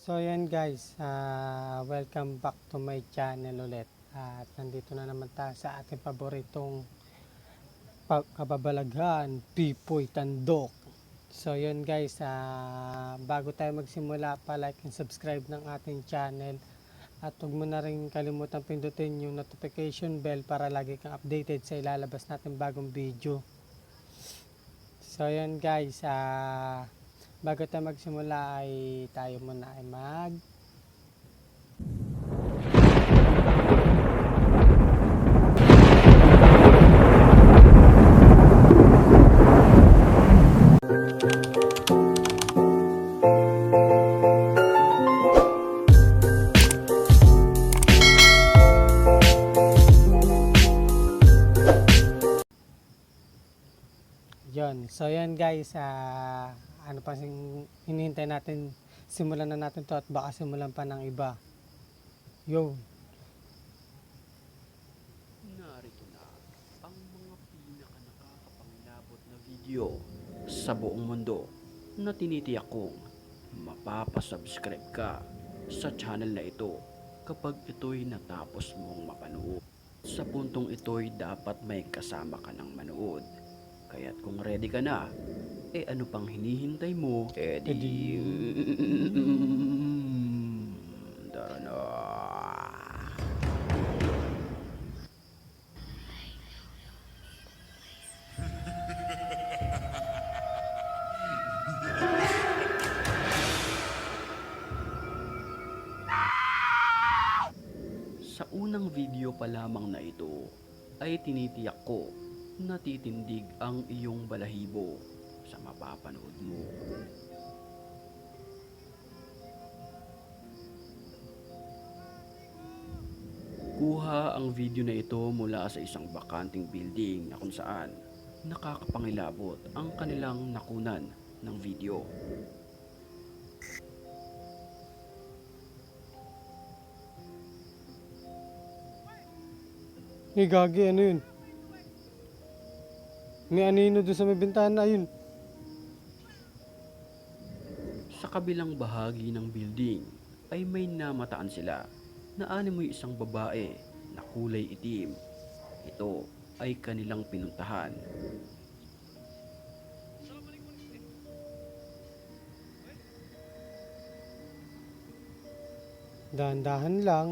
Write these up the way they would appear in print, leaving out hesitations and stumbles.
So yan guys, welcome back to my channel ulit. At nandito na naman tayo sa ating paboritong kababalaghan, Pipoy Tandok. So yun guys, bago tayo magsimula pa like and subscribe ng ating channel. At huwag mo na rin kalimutan pindutin yung notification bell para lagi kang updated sa ilalabas natin bagong video. So yun guys, bago tayo magsimula ay tayo muna ay yun. So yan guys, ano pa hinihintay natin, simulan na natin to at baka simulan pa ng iba. Yo. Narito na ang mga pinaka-nakakapangilabot na video sa buong mundo na tinitiyak kong mapapasubscribe ka sa channel na ito kapag ito'y natapos mong mapanood. Sa puntong ito'y dapat may kasama ka ng manood. Kaya't kung ready ka na, ano pang hinihintay mo? Tara na. Sa unang video pa lamang na ito ay tinitiyak ko na titindig ang iyong balahibo sa mapapanood mo. Kuha ang video na ito mula sa isang bakanting building na kung saan nakakapangilabot ang kanilang nakunan ng video. Hey gagi, ano yun? May anino doon sa may bintana, yun. Sa kabilang bahagi ng building ay may namataan sila na animoy isang babae na kulay itim. Ito ay kanilang pinuntahan. Dahan-dahan lang.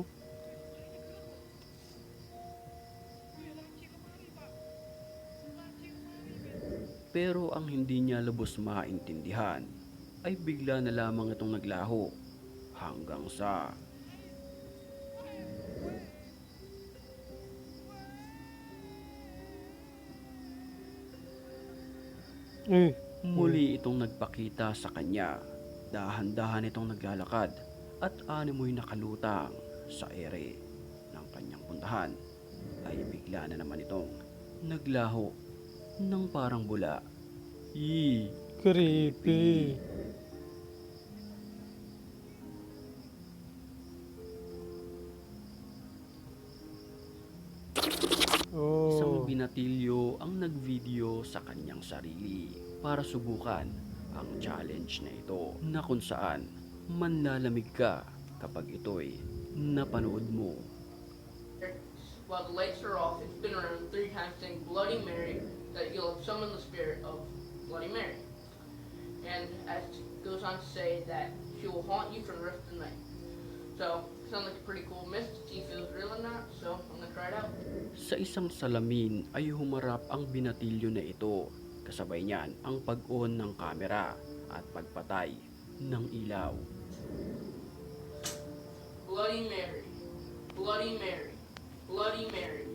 Pero ang hindi niya lubos maintindihan ay bigla na lamang itong naglaho hanggang sa muli itong nagpakita sa kanya. Dahan-dahan itong naglalakad at animoy nakalutang sa ere ng kanyang puntahan ay bigla na naman itong naglaho ng parang bula. Creepy. Isang binatilyo ang nagvideo sa kanyang sarili para subukan ang challenge na ito na kung saan manlalamig ka kapag ito'y napanood mo. While the lights are off, it's been around 3 times saying Bloody Mary, that you'll have summoned the spirit of Bloody Mary. And as it goes on to say that she will haunt you for the rest of the night. So, sounds like a pretty cool mist. See if it feels real or not, so I'm gonna try it out. Sa isang salamin ay humarap ang binatilyo na ito. Kasabay niyan ang pag-on ng kamera at pagpatay ng ilaw. Bloody Mary, Bloody Mary, Bloody Mary.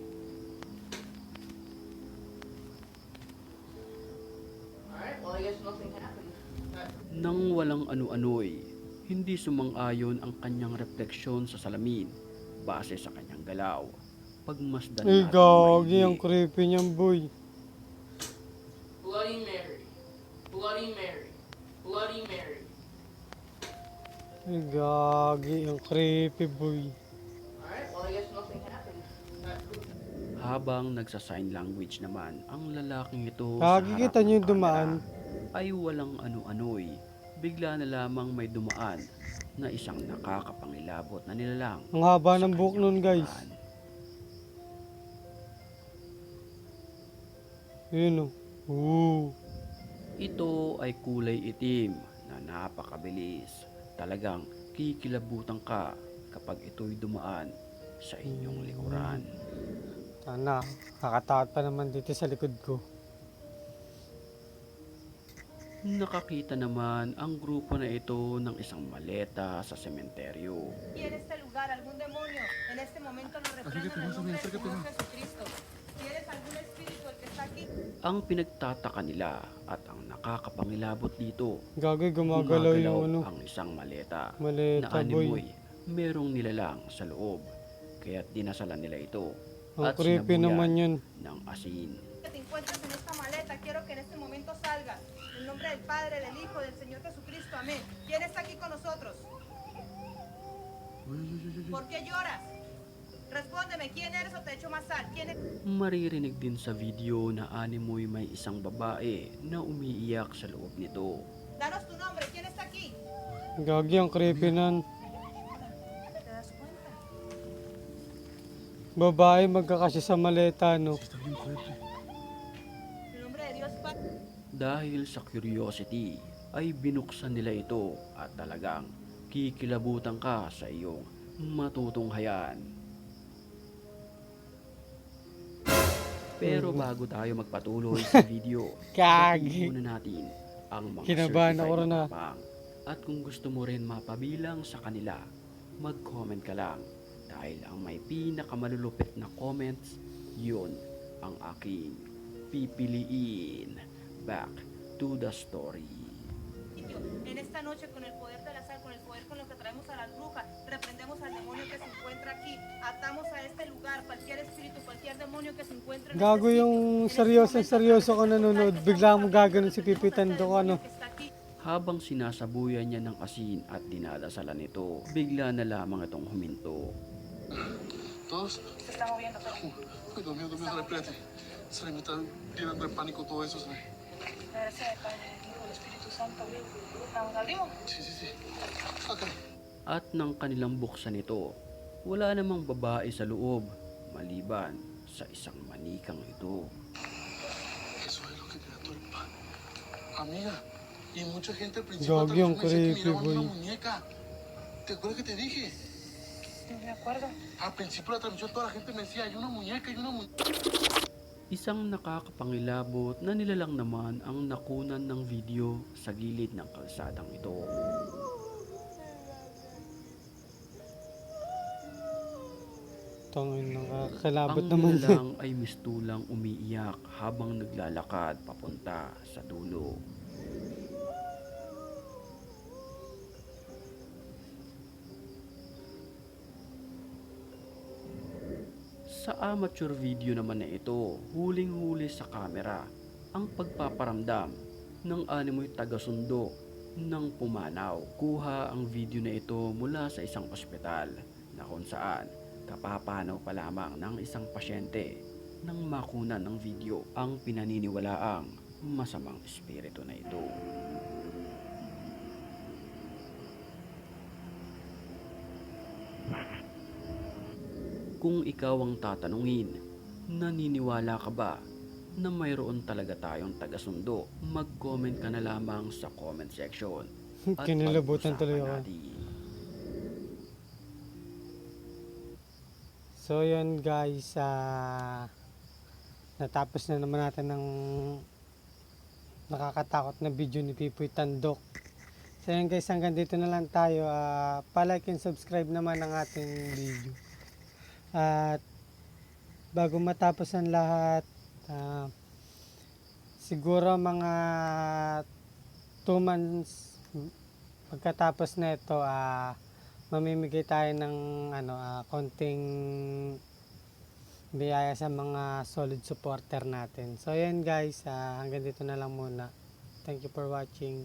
Alright, well I guess nothing happened. Nang walang ano-ano'y, hindi sumang-ayon ang kanyang refleksyon sa salamin base sa kanyang galaw. Pagmasdan Ay natin gagi, maigi. ang creepy niyan boy. Bloody Mary, Bloody Mary, Bloody Mary. Ay gagi, ang creepy boy. Alright, well I guess nothing happened. Habang nagsa-sign language naman ang lalaking ito Nakikita niyo yung dumaan? ay walang ano-ano'y bigla na lamang may dumaan na isang nakakapangilabot na nilalang Ang haba sa ng buhok nun, kanyang guys. likuran. Yun o. Oo. Ito ay kulay itim na napakabilis. Talagang kikilabutan ka kapag ito'y dumaan sa inyong likuran. Sana, kakatakot pa naman dito sa likod ko. Nakakita naman ang grupo na ito ng isang maleta sa sementeryo. Y en este lugar algún demonio en este momento lo reprendo en el nombre del Señor Jesucristo. Si eres algún espíritu el que está aquí, Ang pinagtataka nila at ang nakakapangilabot dito, Gagay, gumagalaw yung ano. ang isang maleta na Maleta, boy. animoy merong nilalang sa loob. Kaya't dinasalan nila ito Ang at creepy sinabuyan naman yun. ng asin. que te encuentres en esta maleta, quiero que en este momento salgas. En el nombre del Padre, del Hijo, del Señor Jesucristo. Amén. ¿Quién está aquí con nosotros? ¿Por qué lloras? Respóndeme, ¿quién eres o te echo más sal? ¿Quién es? Maririnig din sa video na animoy may isang babae na umiiyak sa loob nito. Danos tu nombre, ¿quién está aquí? Gagi, ang creepy nun. ¿Te das cuenta? Babae magkakasya sa maleta, no? En el nombre de Dios, Padre. Dahil sa curiosity ay binuksan nila ito at talagang kikilabutan ka sa iyong matutunghayan. Pero bago tayo magpatuloy sa video, Gagi. batiin muna natin ang mga Kinabahan ako certified rin, na ah. tapang. At kung gusto mo rin mapabilang sa kanila, mag-comment ka lang. Dahil ang may pinakamalulupit na comments, yun ang aking pipiliin. Back to the story. En esta noche, con el poder de la sal, con el poder con el que traemos a las brujas, reprendemos al demonio que se encuentra aquí, atamos a este lugar, cualquier espíritu, cualquier demonio que se encuentre en Gago este yung sitio. En este seryoso momento, ka nanonood. Bigla mo gaganon si Pipi Tando ko, ano? que está aquí. Habang sinasabuyan niya ng asin at dinadasalan ito, bigla na lamang itong huminto. ¿Todos? Se está moviendo, pero Ay, Dios mío, Sara, espérate. Sara, me está llenando de pánico todo eso, Sara. gracias al Padre, del Hijo, del Espíritu Santo. Vamos, abrimos. Sí, sí, sí. Acá. At nang kanilang buksan ito, wala namang babae sa loob, maliban sa isang manikang ito. Eso es lo que te da todo el pan. Amiga, y mucha gente al principio Gagi, ang me decía que creepy, miraban una boy. muñeca. ¿Te acuerdas que te dije? No me acuerdo. Al principio de la transmisión toda la gente me decía, hay una muñeca, hay una muñeca. Isang nakakapangilabot na nilalang naman ang nakunan ng video sa gilid ng kalsadang ito. Tangin, Ang nakakilabot naman. nilalang ay mistulang umiiyak habang naglalakad papunta sa dulo. Sa amateur video naman na ito, huling-huli sa kamera ang pagpaparamdam ng animoy taga-sundo ng pumanaw. Kuha ang video na ito mula sa isang ospital na kung saan kapapanaw pa lamang ng isang pasyente nang makunan ng video ang pinaniniwalaang masamang espiritu na ito. Kung ikaw ang tatanungin, naniniwala ka ba na mayroon talaga tayong taga-sundo? Mag-comment ka na lamang sa comment section. At Kinilabutan pag-usapan tuloy ako. natin. So yun guys, natapos na naman natin ng nakakatakot na video ni Pipoy Tandok. So yun guys, hanggang dito na lang tayo. Pa-like and subscribe naman ang ating video. At bago matapos ang lahat, siguro mga 2 months pagkatapos na ito, mamimigay tayo ng konting biyaya sa mga solid supporter natin. So yan guys, hanggang dito na lang muna. Thank you for watching.